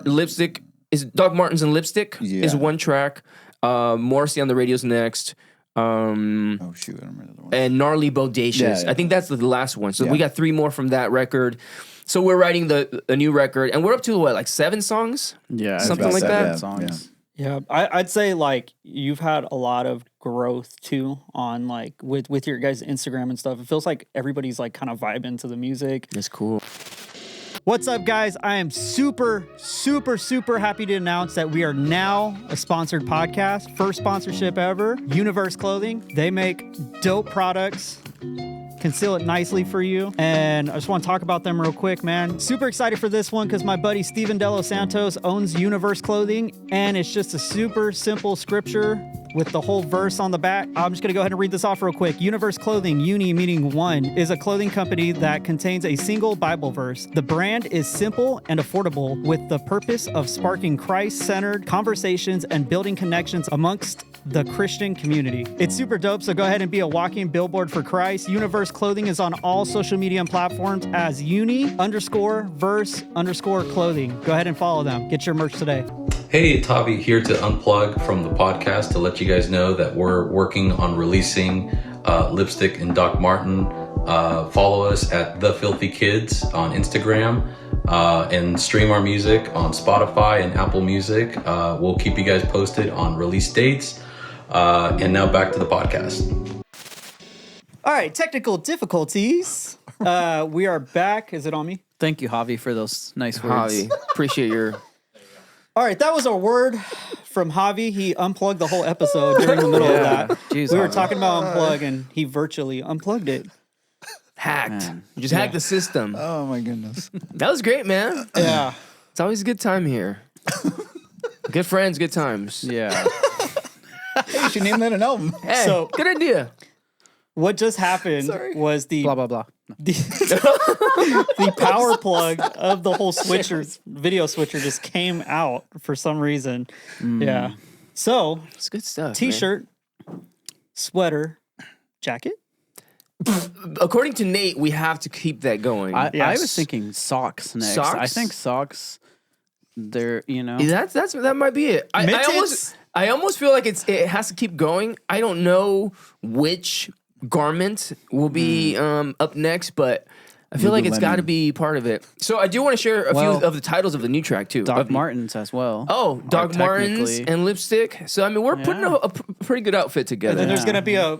Lipstick is Doc Martens and Lipstick is one track. Morrissey on the Radio's next. Oh shoot, I don't remember the one. And Gnarly Bodas. Yeah. I think that's the last one. So we got 3 more from that record. So we're writing a new record, and we're up to what, like 7 songs? Yeah, something like that. Songs. Yeah, I'd say like you've had a lot of growth too on like with your guys' Instagram and stuff. It feels like everybody's like kind of vibing to the music. It's cool. What's up, guys? I am super happy to announce that we are now a sponsored podcast. First sponsorship ever. Universe Clothing. They make dope products. Conceal it nicely for you. And I just want to talk about them real quick, man. Super excited for this one because my buddy Steven Delos Santos owns Universe Clothing, and it's just a super simple scripture with the whole verse on the back. I'm just going to go ahead and read this off real quick. Universe Clothing, uni meaning one, is a clothing company that contains a single Bible verse. The brand is simple and affordable with the purpose of sparking Christ-centered conversations and building connections amongst the Christian community. It's super dope, so go ahead and be a walking billboard for Christ. Universe Clothing is on all social media and platforms as uni_verse_clothing. Go ahead and follow them. Get your merch today. Hey, Tavi here to unplug from the podcast to let you guys know that we're working on releasing Lipstick and Doc Martin. Follow us at The Filthy Kids on Instagram and stream our music on Spotify and Apple Music. We'll keep you guys posted on release dates. And now back to the podcast. All right, technical difficulties. We are back. Is it on me? Thank you, Javi, for those nice words. Javi, appreciate your... All right, that was our word from Javi. He unplugged the whole episode during the middle of that. Jeez, We were Javi. talking about unplug, and he virtually unplugged it. Hacked. Man. You just hacked the system. Oh my goodness. That was great, man. Yeah. It's always a good time here. Good friends, good times. Yeah. You should name that an album. Hey, So- good idea. What just happened was the Blah, blah, blah. the power plug of the whole video switcher just came out for some reason. Yeah. So, It's good stuff. t-shirt, sweater, jacket. man. According to Nate, we have to keep that going. I Yes. was thinking socks next. Socks? I think socks, they're, that might be it. Mittens? I almost feel like it has to keep going. I don't know which garment will be up next, but I feel like it's got to be part of it. So I do want to share a few of the titles of the new track too. Doc Martens as well. Oh, Doc Martens technically. and Lipstick. So I mean, we're putting a pretty good outfit together. And then there's going to be a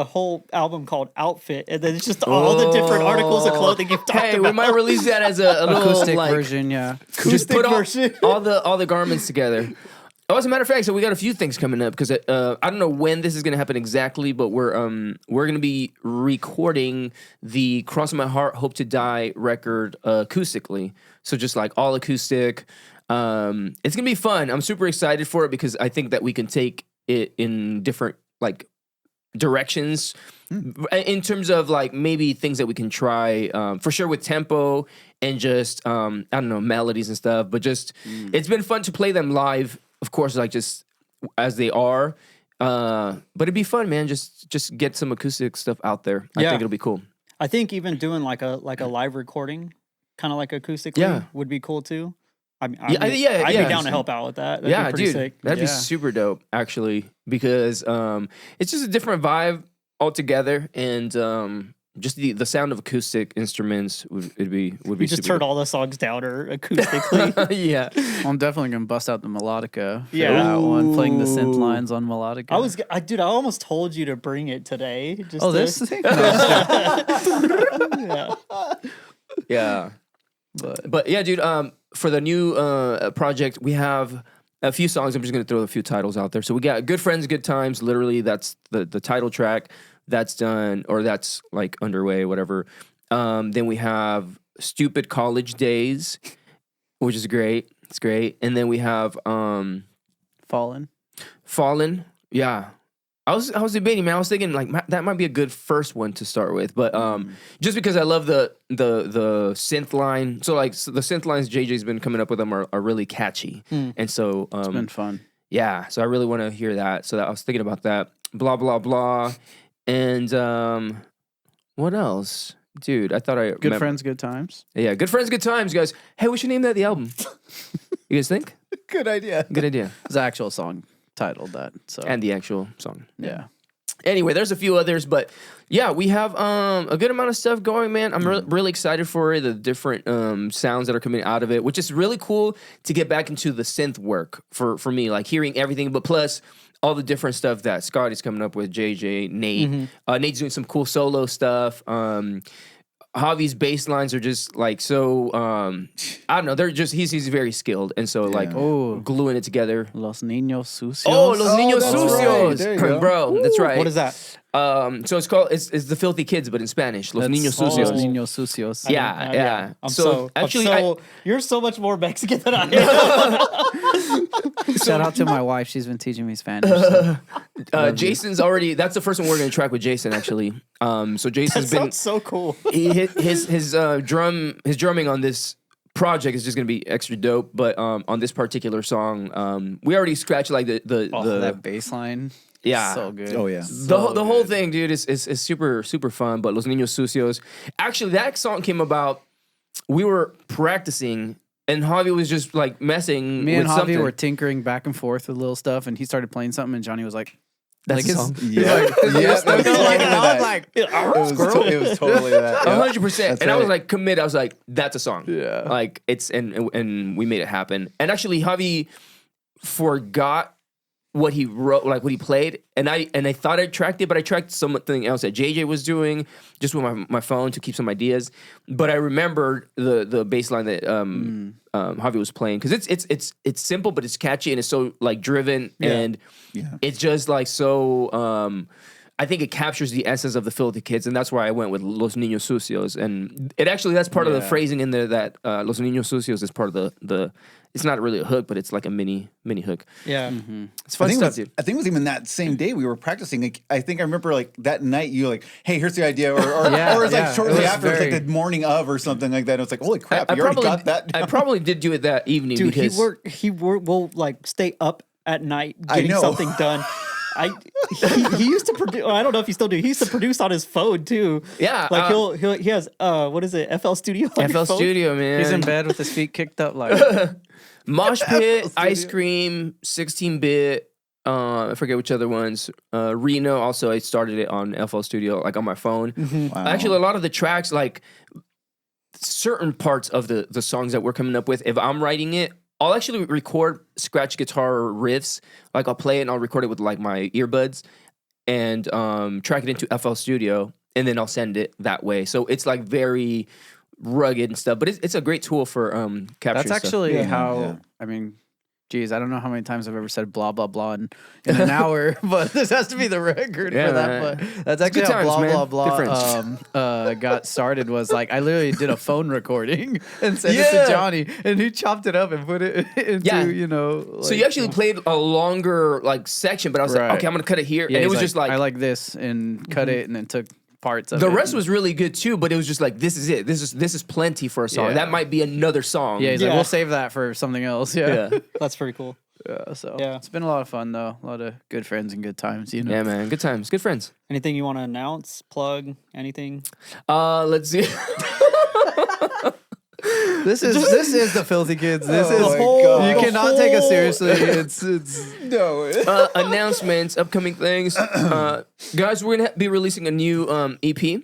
whole album called Outfit, and then it's just all the different articles of clothing you've talked Hey, about. we might release that as a little Acoustic like, version, yeah. just put version. all the garments together. Oh, as a matter of fact, so we got a few things coming up because I don't know when this is going to happen exactly, but we're going to be recording the "Cross My Heart, Hope to Die" record acoustically. So just like all acoustic. It's gonna be fun. I'm super excited for it because I think that we can take it in different like directions in terms of like maybe things that we can try for sure with tempo and just I don't know, melodies and stuff. But just it's been fun to play them live. Of course, like just as they are, but it'd be fun, man. Just get some acoustic stuff out there. I Yeah. think it'll be cool. I think even doing like a live recording, kind of like acoustically, would be cool too. I'd be down to help out with that. That'd be pretty sick. That'd be Yeah. super dope actually because it's just a different vibe altogether, and just the sound of acoustic instruments would be We just super turn all the songs down or acoustically. dope. Yeah. I'm definitely going to bust out the melodica for Yeah. that one, playing the synth lines on melodica. I almost told you to bring it today. Just Oh, to- this thing? yeah. Yeah. But yeah, dude, for the new project, we have a few songs. I'm just going to throw a few titles out there. So we got Good Friends, Good Times. Literally, that's the title track. That's done, or that's like underway, whatever. Then we have Stupid College Days, which is great. It's great. And then we have Fallen. Fallen. Yeah. I was debating, man. I was thinking like that might be a good first one to start with, but just because I love the synth line. So like the synth lines JJ's been coming up with them are really catchy, and so It's been fun. yeah. So I really want to hear that. So I was thinking about that. Blah blah blah, and what else, dude? I thought Good Friends, Good Times. Yeah, Good Friends, Good Times, guys. Hey, we should name that the album. You guys think? Good idea. Good idea. It's the actual song titled that. So And the actual song. yeah. Anyway, there's a few others, but yeah, we have a good amount of stuff going, man. I'm really excited for it, the different sounds that are coming out of it, which is really cool to get back into the synth work for me, like hearing everything, but plus all the different stuff that Scotty's coming up with, JJ, Nate. Nate's doing some cool solo stuff. Javi's bass lines are just like so. I don't know. They're just he's very skilled, and so like gluing it together. Los Niños Sucios. Oh, Los Niños that's Sucios, right. There you go. bro. That's right. What is that? So it's called it's the Filthy Kids, but in Spanish. Los Niños Sucios. Los Niños Sucios. Yeah. I'm So actually, you're so much more Mexican than I am. Shout out to my wife. She's been teaching me Spanish. So. Jason's already. That's the first one we're going to track with Jason. Actually, so Jason's been. Sounds so cool. He hit his drumming on this project is just gonna be extra dope. But on this particular song, we already scratched like the That bass line. Yeah. So good. Oh yeah. the whole thing, dude, is super fun. But Los Niños Sucios, actually, that song came about. We were practicing, and Javi was just like messing. Me and with Javi something. were tinkering back and forth with little stuff, and he started playing something, and Johnny was like, That's the song. Yeah. Yeah. and I was like, it was totally that. Yeah. 100%. That's And I was right. like committed. I was like, that's a song. Yeah. Like it's and we made it happen. And actually, Javi forgot what he wrote, like what he played, and I thought I tracked it, but I tracked something else that JJ was doing just with my phone to keep some ideas. But I remembered the bass line that Javi was playing because it's simple, but it's catchy and it's so like driven and it's just like so. I think it captures the essence of the Filthy Kids, and that's why I went with Los Niños Sucios. And it actually that's part of the phrasing in there that Los Niños Sucios is part of the. It's not really a hook, but it's like a mini hook. Yeah. It's fun stuff, dude. I think it was even that same day we were practicing. Like, I think I remember like that night you were like, hey, here's the idea, or it's like shortly it was after, it's like the morning of or something like that. And it's like, holy crap, you already got that down. I probably did do it that evening Dude, because he will like stay up at night I getting know. something done. He used to produce. I don't know if he still do. He used to produce on his phone too. Yeah, like he has what is it? FL Studio. On FL your phone? Studio, man. he's in bed with his feet kicked up like. Mosh Pit, Ice Cream, 16-bit. I forget which other ones. Reno. Also, I started it on FL Studio, like on my phone. Wow. Actually, a lot of the tracks, like certain parts of the songs that we're coming up with, if I'm writing it, I'll actually record scratch guitar riffs. Like I'll play it and I'll record it with like my earbuds and track it into FL Studio, and then I'll send it that way. So it's like very rugged and stuff, but it's a great tool for capturing That's actually Yeah, how. yeah. I mean, geez, I don't know how many times I've ever said blah blah blah in an hour, but this has to be the record Yeah, for that. man. But that's actually good how times, blah man. blah Good blah got started. Was like I literally did a phone recording and sent it Yeah. to Johnny, and he chopped it up and put it into So you actually played a longer like section, but I was like, Right. okay, I'm gonna cut it here, Yeah, and it he's was just like I like this and cut it and then took parts of the it. rest was really good too, but it was just like this is it. This is plenty for a song. Yeah. That might be another song. Yeah, he's like, Yeah. we'll save that for something else. Yeah. yeah, That's pretty cool. So Yeah. it's been a lot of fun though. A lot of good friends and good times. You know. yeah, man. Good times, good friends. Anything you want to announce? Plug? Anything? Let's see. This is the Filthy Kids. This Oh is my God. you cannot take us seriously. It's No. Announcements, upcoming things. Guys, we're gonna be releasing a new EP.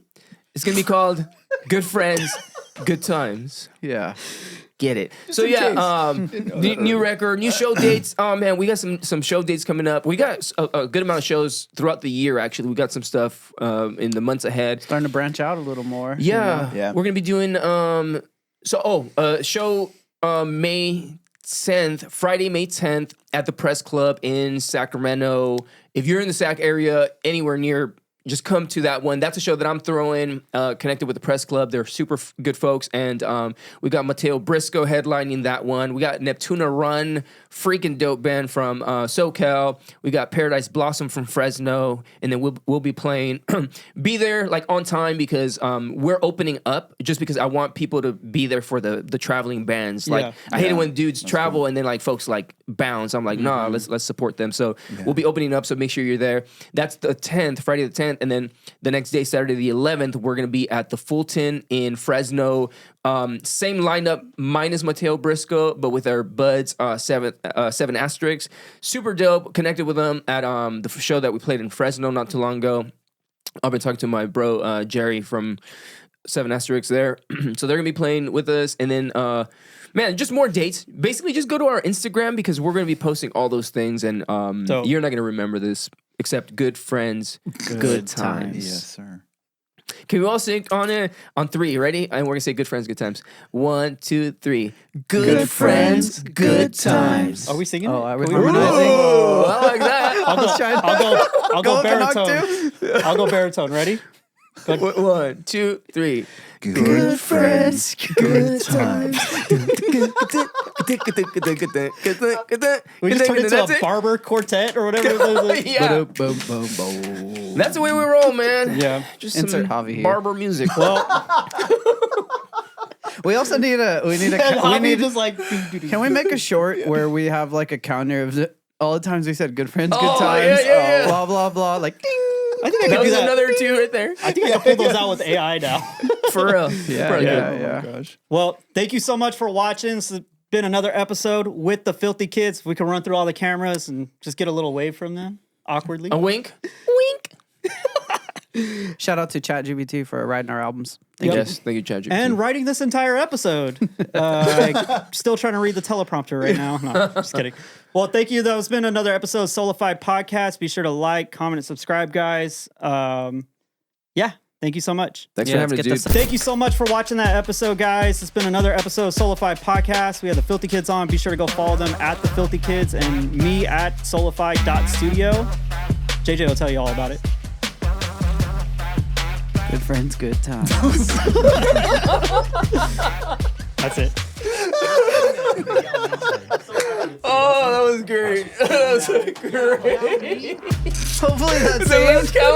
It's gonna be called Good Friends, Good Times. yeah. Get it. So yeah, new record, new show dates. Oh man, we got some show dates coming up. We got a good amount of shows throughout the year. Actually, we got some stuff in the months ahead. Starting to branch out a little more. Yeah, Yeah. we're gonna be doing show May 10th, Friday, May 10th at the Press Club in Sacramento. If you're in the Sac area, anywhere near, just come to that one. That's a show that I'm throwing, connected with the Press Club. They're super good folks. And we got Mateo Briscoe headlining that one. We got Neptuna Run, freaking dope band from SoCal. We got Paradise Blossom from Fresno. And then we'll be playing. Be there like on time because we're opening up just because I want people to be there for the traveling bands. Like I hate it when dudes travel and then like folks like bounce. I'm like, nah, let's support them. So we'll be opening up. So make sure you're there. That's the 10th, Friday the 10th. And then the next day, Saturday the 11th, we're going to be at the Fulton in Fresno. Same lineup minus Mateo Briscoe, but with our buds, 7 Asterisks. Super dope. Connected with them at the show that we played in Fresno not too long ago. I've been talking to my bro, Jerry from 7 Asterisks there. So they're going to be playing with us. And then, man, just more dates. Basically, just go to our Instagram because we're going to be posting all those things. And you're not going to remember this except good friends, good times. Yes, sir. Can we all sing on it on 3? Ready? And we're gonna say "Good friends, good times." 1, 2, 3. Good friends, good times. Are we singing? Oh, it? are we Can harmonizing? Oh, I like that. I'll go Go with an baritone. I'll go baritone. Ready? 1, 2, 3. Good friends, good times. We just turned into a barber quartet or whatever. Yeah. That's the way we roll, man. Yeah. Just Insert some Javi here. barber music. Well, We also need a. We need a. and We Javi need. just like. Can we make a short where we have like a counter of all the times we said "good friends, good Oh, times," yeah. blah blah blah, like ding. I think I That can do was that. another 2 right there. I think I can pull those out with AI now. For real. Yeah, Probably yeah, good. yeah. gosh. Well, thank you so much for watching. This has been another episode with the Filthy Kids. We can run through all the cameras and just get a little wave from them awkwardly. A wink. Wink. Shout out to ChatGPT for writing our albums. Yes, thank you, Chad. And writing this entire episode. Still trying to read the teleprompter right now. No, just kidding. Well, thank you. That has been another episode of Solafide Podcast. Be sure to like, comment, and subscribe, guys. Yeah, thank you so much. Thanks for having us, dude. Thank you so much for watching that episode, guys. It's been another episode of Solafide Podcast. We have the Filthy Kids on. Be sure to go follow them at the Filthy Kids and me at solafide.studio. JJ will tell you all about it. Good friends, good times. That's it. Oh, that was great. That was great. Hopefully that's So let's count.